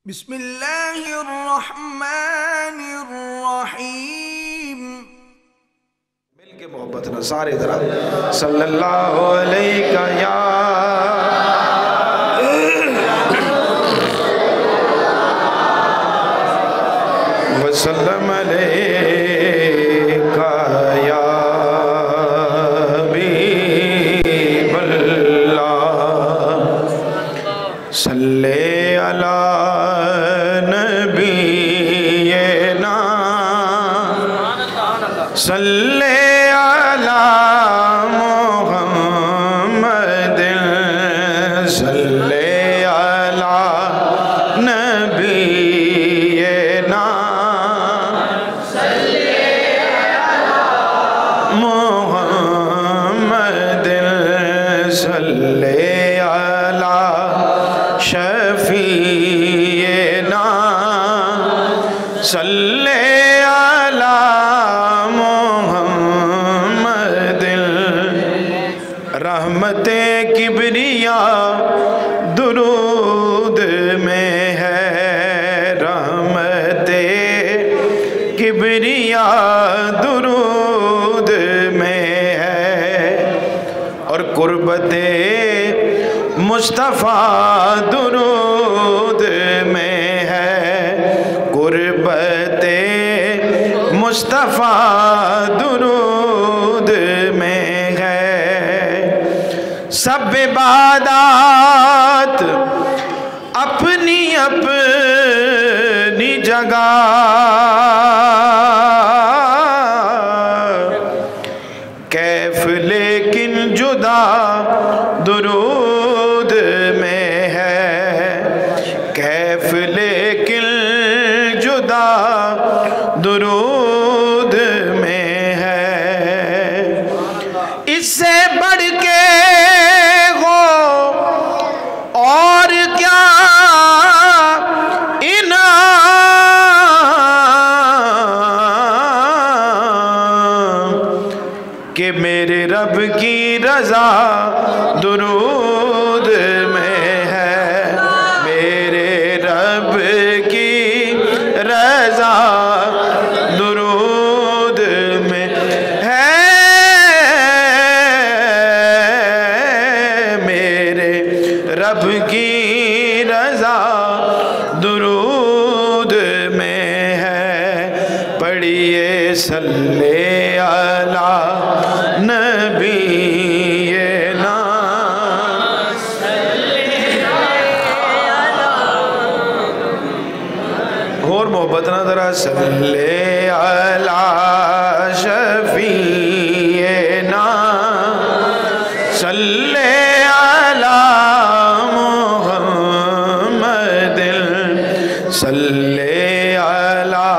बिस्मिल्लाहिर्रहमानिर्रहीम। मिल के मोहब्बत ना सारे तरह सल्लल्लाहु अलैका या वसल्लम अलैका या हबीबल्लाह सल्ले अला नबीना सल्ले अला मुहम्मद सल्ले अला नबीना सल्ले अला मुहम्मद सल्ले अला शफीना सल्ले अला रहमते किबरिया दुरूद में है, रहमते किबरिया दुरूद में है और कुर्बते मुस्तफ़ा दुरूद में है, कुर्बते मुस्तफ़ा दुरूद में सब इबादत अपनी अपनी जगह कैफ लेकिन जुदा दुरूद में है, कैफ लेकिन जुदा दुरूद में है। इससे बढ़ के और क्या इनाम कि मेरे रब की रजा दुरूद में है, मेरे रब की रजा दुरूद में है, मेरे रब की रजा दुरूद में है। पढ़िए सल्ले अला नबीना और मोहब्बत ना जरा सल्ले अला शफीना सल्ले अला मुहम्मद सल्ले अला